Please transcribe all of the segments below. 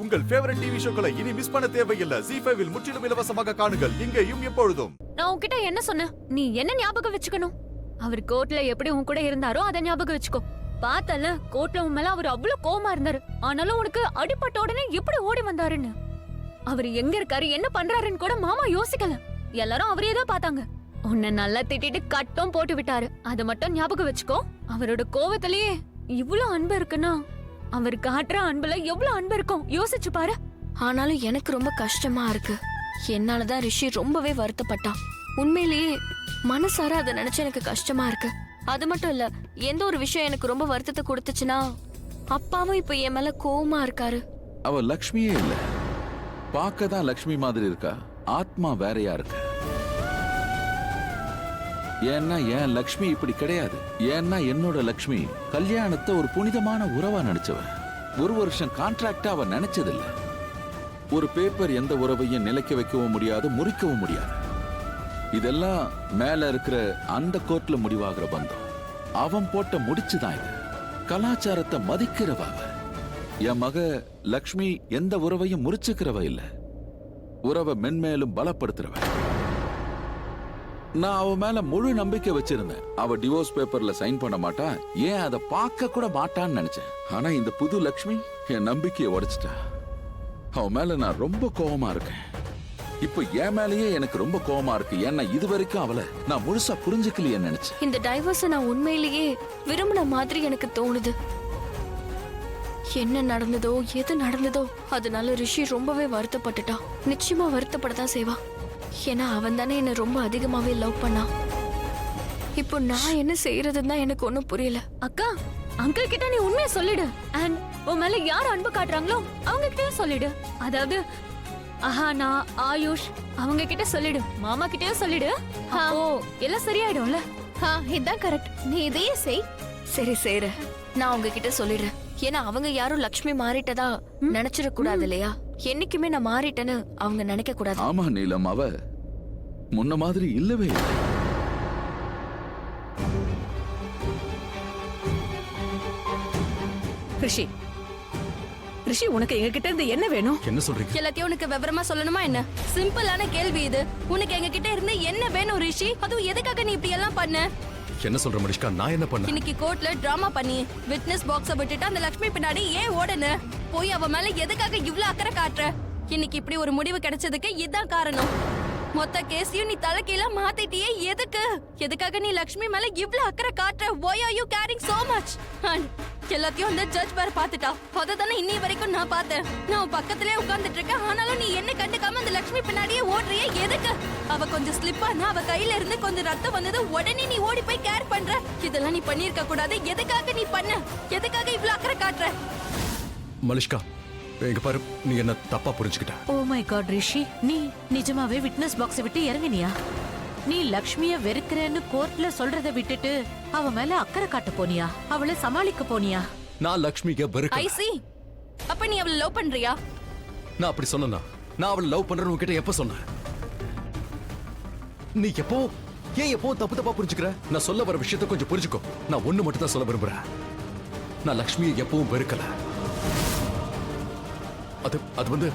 உங்கள் favourite TV ஷோக்களை இனி miss பண்ண தேவையில்லை. ஜீ5 இல் முற்றிலும் இலவசமாக காணுங்கள். இங்கேயும் எப்பொழுதும். நான் உன்கிட்ட என்ன சொன்னேன்? நீ என்ன ஞாபகம் வச்சுக்கணும்? அவர் கோர்ட்ல எப்படி உன் கூட இருந்தாரோ அதை ஞாபகம் வச்சுக்கோ. பார்த்தல கோர்ட்ல உன் மேல அவர் அவ்வளவு கோவமா இருந்தாரு. ஆனாலும் உனக்கு அடிபட்ட உடனே எப்படி ஓடி வந்தாருன்னு. அவர் எங்க இருக்காரு என்ன பண்றாருன்னு கூட மாமா யோசிக்கல. எல்லாரும் அவரே தான் பார்த்தாங்க. உன்னை நல்லா திட்டிட்டு கட்டம் போட்டு விட்டாரு. அதை மட்டும் ஞாபகம் வச்சுக்கோ. அவரோட கோவத்திலேயே இவ்வளவு அன்பு இருக்குன்னா அவர் காட்டுற அன்புல எவ்வளவு அன்பு இருக்கும் யோசிச்சு பாரு. ஆனாலும் எனக்கு ரொம்ப கஷ்டமா இருக்கு. என்னாலதான் ரிஷி ரொம்பவே வருத்தப்பட்டான். உண்மையிலேயே மனசார அதை நினைச்சு எனக்கு கஷ்டமா இருக்கு. அது மட்டும் இல்ல, எந்த ஒரு விஷயம் எனக்கு ரொம்ப வருத்தத்தை கொடுத்துச்சுன்னா அப்பாவும் இப்ப என் மேல கோவமா இருக்காரு. அவ லக்ஷ்மியே இல்ல, பார்க்கதான் லக்ஷ்மி மாதிரி இருக்கா, ஆத்மா வேறையா இருக்கு. ஏன்னா என் லக்ஷ்மி இப்படி கிடையாது. ஏன்னா என்னோட லக்ஷ்மி கல்யாணத்தை ஒரு புனிதமான உறவா நினைச்சவ. ஒரு வருஷம் கான்ட்ராக்டா அவ நினைச்சதில்ல. ஒரு பேப்பர் எந்த உறவையும் நிலைக்க வைக்கவும் முடியாது, முறிக்கவும் முடியாது. இதெல்லாம் மேல இருக்கிற அந்த கோர்ட்ல முடிவாகிற பந்தம். அவன் போட்ட முடிச்சுதான் இது. கலாச்சாரத்தை மதிக்கிறவ அவ. என் மக லக்ஷ்மி எந்த உறவையும் முறிச்சுக்கிறவ இல்ல, உறவை மென்மேலும் பலப்படுத்துறவ. நான் அவ மேல முழு நம்பிக்கை வச்சிருந்தேன். அவ டிவோர்ஸ் பேப்பர்ல சைன் பண்ண மாட்டா, ஏன் அதை பார்க்க கூட மாட்டான்னு நினைச்சேன். ஆனா இந்த புது லக்ஷ்மி என் நம்பிக்கையை உடைச்சிட்டா. அவ மேல நான் ரொம்ப கோவமா இருக்கேன். இப்ப என் மேலேயே எனக்கு ரொம்ப கோவமா இருக்கு. ஏன்னா இது வரைக்கும் அவளை நான் முழுசா புரிஞ்சுக்கலையே நினைச்சேன். இந்த டைவர்ஸ் நான் உண்மையிலேயே விரும்பின மாதிரி எனக்கு தோணுது. என்ன நடந்ததோ எது நடந்ததோ அதனால ரிஷி ரொம்பவே வருத்தப்பட்டுட்டான். நிச்சயமா வருத்தப்படத்தான் செய்வா. ஏன்னா அவன் தானே என்ன ரொம்ப அதிகமாவே லவ் பண்ணான். இப்போ நான் என்ன செய்யறதுன்னு தான் எனக்கு ஒண்ணும் புரியல. அக்கா, அங்கிள் கிட்ட நீ உண்மையை சொல்லிடு. அண்ட் உன் மேல யார் அன்பு காட்டுறாங்களோ அவங்க கிட்டயும் சொல்லிடு. அதாவது அஹானா, ஆயுஷ் அவங்க கிட்ட சொல்லிடு. மாமா கிட்டயும் சொல்லிடு. ஓ, எல்லாம் சரியாயிடும்ல? இதான் கரெக்ட். நீ இதையே செய். சரி செய்ற. நான் அவங்க கிட்ட சொல்லிடுறேன். ஏன்னா அவங்க யாரும் லக்ஷ்மி மாறிட்டதா நினைச்சிட கூடாது இல்லையா? என்னைக்குமே நான் மாறிட்டேன்னு அவங்க நினைக்க கூடாது. ஆமா நீலம், அவ முன்ன மாதிரி இல்லவே இல்லை. ரிஷி, ரிஷி உனக்கு எங்க கிட்ட இருந்து என்ன வேணும்? என்ன சொல்றீங்க? எல்லாத்தையும் உனக்கு விவரமா சொல்லணுமா என்ன? சிம்பிளான கேள்வி இது. உனக்கு எங்க கிட்ட இருந்து என்ன வேணும் ரிஷி? அதுவும் எதுக்காக நீ இப்படி எல்லாம் பண்ண? என்ன சொல்ற மனிஷ்கா? நான் என்ன பண்ண? இன்னைக்கு கோர்ட்ல டிராமா பண்ணி விட்னஸ் பாக்ஸ விட்டுட்டு அந்த லக்ஷ்மி பின்னாடி ஏன் ஓடுன? போய் அவ மேல எதுக்காக இவ்ளோ அக்கறை காட்டுற? இன்னைக்கு இப்படி ஒரு முடிவு கிடைச்சதுக்கு இதுதான் காரணம். மொத்த கேஸையும் நீ தலைகீழ மாத்திட்டியே. எதுக்கு? எதுக்காக நீ லக்ஷ்மி மேல இவ்ளோ அக்கறை காட்டுற? Why are you caring so much? எல்லாத்தையும் அந்த ஜட்ஜ் பார் பாத்துட்டா. அததானே இன்னி வரைக்கும் நான் பார்த்தேன். நான் பக்கத்திலே உட்கார்ந்துட்டு இருக்கேன். ஆனாலும் நீ என்ன கண்டுக்காம அந்த லக்ஷ்மி பின்னாடியே ஓடுறியே எதுக்கு? அவ கொஞ்சம் ஸ்லிப் ஆனா அவ கையில இருந்து கொஞ்சம் ரத்தம் வந்தது, உடனே நீ ஓடி போய் கேர் பண்ற. இதெல்லாம் நீ பண்ணிருக்க கூடாது. எதுக்காக நீ பண்ண? எதுக்காக இவ்ளோ அக்கறை காட்டுற? மனிஷ்கா, எங்க பாரு, நீ என்ன தப்பா புரிஞ்சுக்கிட்ட. ஓ மை காட் ரிஷி, நீ நிஜமாவே விட்னஸ் பாக்ஸ் விட்டு இறங்கினியா? நீ லக்ஷ்மிய வெறுக்கிறேன்னு கோர்ட்ல சொல்றதை விட்டுட்டு அவ மேல அக்கறை காட்ட போனியா? அவளை சமாளிக்க போனியா? நான் லக்ஷ்மிக்கு வெறுக்க. ஐ see. அப்ப நீ அவளை லவ் பண்றியா? நான் அப்படி சொன்னேனா? நான் அவளை லவ் பண்றேன்னு உன்கிட்ட எப்ப சொன்னேன்? நீ எப்போ தப்பா புரிஞ்சுக்கிற? நான் சொல்ல வர விஷயத்தை கொஞ்சம் புரிஞ்சுக்கோ. நான் ஒண்ணு மட்டும் தான் சொல்ல விரும்புறேன். நான் லக்ஷ்மியை எப்பவும் வெறுக்கல. அது வந்து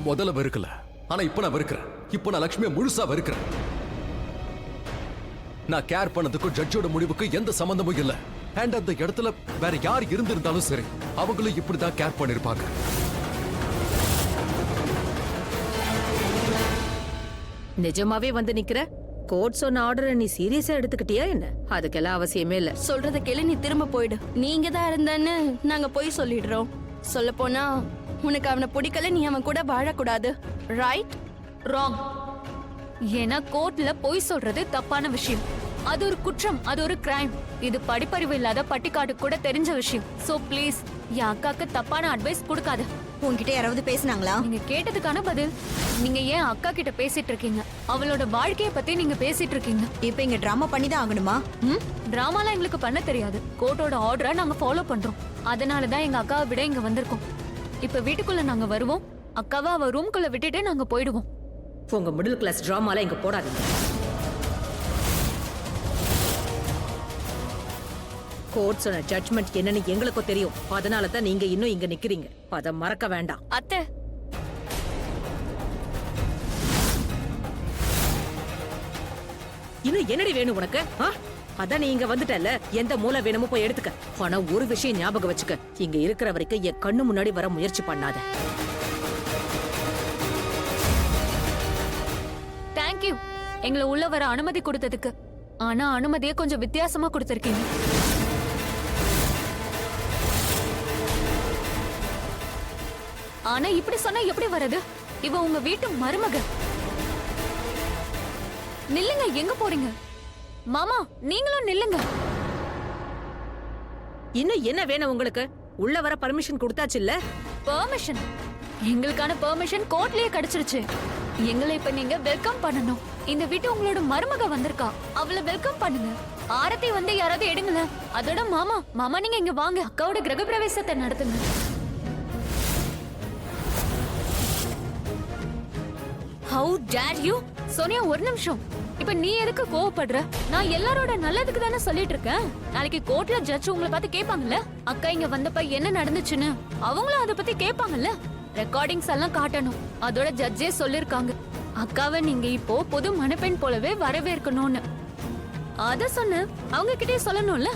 முதல்ல வெறுக்கல, ஆனா இப்ப நான் வெறுக்கிறேன். இப்ப நான் லக்ஷ்மியை முழுசா வெறுக்கிறேன். நான் கேர் பண்ணதுக்கும் ஜட்ஜோட முடிவுக்கு எந்த சம்பந்தமும் இல்ல. அண்ட் அந்த இடத்துல வேற யார் இருந்திருந்தாலும் சரி, அவங்களும் இப்படிதான் கேர் பண்ணிருப்பாங்க. நிஜமாவே வந்து நிக்கிற? கோர்ட் சொன்ன ஆர்டரை நீ சீரியஸா எடுத்துக்கிட்டியா என்ன? அதுக்கெல்லாம் அவசியமே இல்ல. சொல்றத கேளு, நீ திரும்ப போயிடு. நீங்க தான் இருந்தன்னு நாங்க போய் சொல்லிடுறோம். சொல்ல போனா உனக்கு அவனை பிடிக்கல, நீ அவன் கூட வாழக்கூடாது. ரைட்? ராங். ஏன்னா கோர்ட்ல பொய் சொல்றது தப்பான விஷயம். அது ஒரு குற்றம், அது ஒரு கிரைம். இது படிப்பறிவு இல்லாத பட்டிக்காடு கூட தெரிஞ்ச விஷயம். சோ ப்ளீஸ் என் அக்காக்கு தப்பான அட்வைஸ் கொடுக்காத. உன்கிட்ட யாராவது பேசினாங்களா? நீங்க கேட்டதுக்கான பதில். நீங்க ஏன் அக்கா கிட்ட பேசிட்டு இருக்கீங்க? அவளோட வாழ்க்கைய பத்தி நீங்க பேசிட்டு இருக்கீங்க. இப்ப இங்க டிராமா பண்ணி தான் ஆகணுமா? டிராமாலாம் எங்களுக்கு பண்ண தெரியாது. கோர்ட்டோட ஆர்டரை நாங்க ஃபாலோ பண்றோம். அதனாலதான் எங்க அக்காவை விட இங்க வந்திருக்கோம். இப்ப வீட்டுக்குள்ள நாங்க வருவோம். அக்காவை அவ ரூம்குள்ள விட்டுட்டு நாங்க போயிடுவோம். உங்க மிடில் கிளாஸ் டிராமால இங்க போடாதீங்க. கோர்ட் சொன்ன ஜட்ஜ்மெண்ட் என்னன்னு எங்களுக்கும் தெரியும். அதனால தான் நீங்க இன்னும் இங்க நிக்கிறீங்க. அத மறக்க வேண்டாம். அத்தை, இன்னும் என்னடி வேணும் உனக்கு? அதான் நீ இங்க வந்துட்டல, எந்த மூலை வேணுமோ போய் எடுத்துக்க. ஆனா ஒரு விஷயம் ஞாபகம் வச்சுக்க, இங்க இருக்கிற வரைக்கும் என் கண்ணு முன்னாடி வர முயற்சி பண்ணாத. தேங்க்யூ எங்களை உள்ள வர அனுமதி கொடுத்ததுக்கு. ஆனா அனுமதியை கொஞ்சம் வித்தியாசமா கொடுத்திருக்கீங்க. ஆனா இப்படி சொன்னா எப்படி வர்றது? இவ உங்க வீட்டு மருமக. நில்லுங்க, எங்க போறீங்க? மாமா நீங்களும் நில்லுங்க. இன்னும் என்ன வேணும் உங்களுக்கு? உள்ள வர பர்மிஷன் கொடுத்தாச்சு இல்ல? பெர்மிஷன்? எங்களுக்கான பெர்மிஷன் கோர்ட்லயே கிடைச்சிருச்சு. எங்களை இப்ப நீங்க வெல்கம் பண்ணணும். இந்த வீட்டு உங்களோட மருமக வந்திருக்கா, அவளை வெல்கம் பண்ணுங்க. ஆரத்தி வந்து யாராவது எடுங்கள. அதோட மாமா நீங்க இங்க வாங்க, அக்காவோட கிரகப்பிரவேசத்தை நடத்துங்க. How dare you? சோனியா ஒரு நிமிஷம். இப்ப நீ எதுக்கு கோவப்படுற? நான் எல்லாரோட நல்லதுக்கு தானே சொல்லிட்டு இருக்கேன். நாளைக்கு கோர்ட்ல ஜட்ஜ் உங்களை பார்த்து கேட்பாங்கல்ல, அக்கா இங்க வந்தப்ப என்ன நடந்துச்சுன்னு. அவங்களும் அதை பத்தி கேட்பாங்கல்ல. ரெக்கார்டிங்ஸ் எல்லாம் காட்டணும். அதோட ஜட்ஜே சொல்லிருக்காங்க, அக்காவை நீங்க இப்போ புது மணப்பெண் போலவே வரவேற்கணும்னு. அத சொன்ன அவங்க கிட்டே சொல்லணும்ல.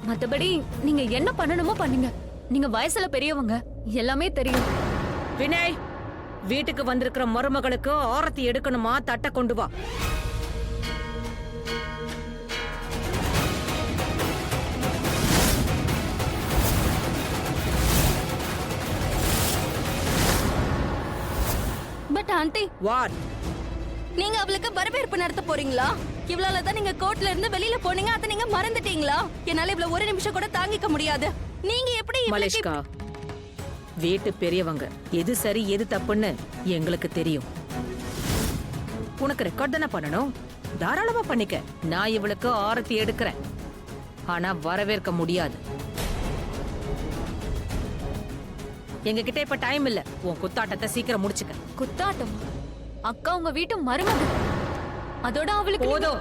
மத்தபடி நீங்க என்ன பண்ணணுமோ பண்ணுங்க. நீங்க வயசுல பெரியவங்க, எல்லாமே தெரியும். வினய், வீட்டுக்கு வந்திருக்கிற மருமகளுக்கு ஆரத்தி எடுக்கணுமா? தட்டை கொண்டு வா. But aunty, what? நீங்க அவளுக்கு வரவேற்பு நடத்த போறீங்களா? இவ்வளவு தான் நீங்க கோர்ட்ல இருந்து வெளியில போனீங்க, அதை நீங்க மறந்துட்டீங்களா? என்னால இவ்வளவு ஒரு நிமிஷம் கூட தாங்கிக்க முடியாது. நீங்க எப்படி இவளுக்கு மலேஷ்கா, வீட்டு பெரியவங்க, எது சரி எது தப்புன்னு எங்களுக்கு தெரியும். உனக்கு ரெக்கார்ட் தானே பண்ணணும், தாராளமா பண்ணிக்க. நான் இவளுக்கு ஆரத்தி எடுக்கிறேன், ஆனா வரவேற்க முடியாது. எங்க கிட்ட இப்ப டைம் இல்ல. உன் குத்தாட்டத்தை சீக்கிரம் முடிச்சுக்க. குத்தாட்டம்? அக்கா உங்க வீட்டு மருமக, அதோட அவளுக்கு போதும்.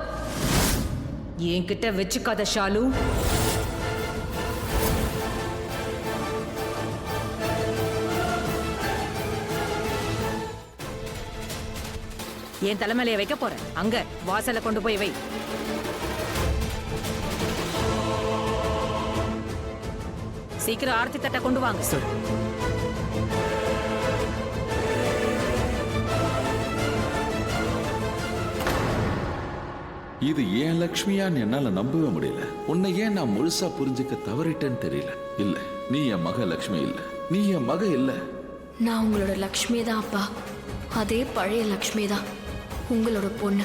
என்கிட்ட வச்சுக்காத ஷாலு. என் தலைமையில வைக்க போறேன். அங்க வாசல்ல கொண்டு போய் வை. சீக்கிரம் ஆர்த்தி தட்டை கொண்டு வாங்க. சரி. இது ஏன் லக்ஷ்மியான்னு என்னால நம்பவே முடியல. உன்னை ஏன் நான் முழுசா புரிஞ்சுக்க தவறிட்டேன்னு தெரியல. இல்ல, நீ என் மக லக்ஷ்மி இல்ல, நீ என் மக இல்ல. நான் உங்களோட லக்ஷ்மி தான் அப்பா. அதே பழைய லக்ஷ்மி தான், உங்களோட பொண்ணு.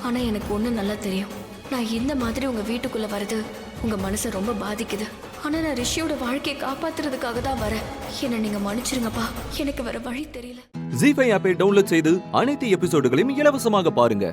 ஆனா எனக்கு ஒண்ணு நல்லா தெரியும், நான் இந்த மாதிரி உங்க வீட்டுக்குள்ள வர்றது உங்க மனசை ரொம்ப பாதிக்குது. ஆனா நான் ரிஷியோட வாழ்க்கையை காப்பாத்துறதுக்காக தான் வரேன். என்ன நீங்க மன்னிச்சிருங்கப்பா, எனக்கு வேற வழி தெரியல. ஜீ5 ஆப்பை டவுன்லோட் செய்து அனைத்து எபிசோடுகளையும் இலவசமாக பாருங்க.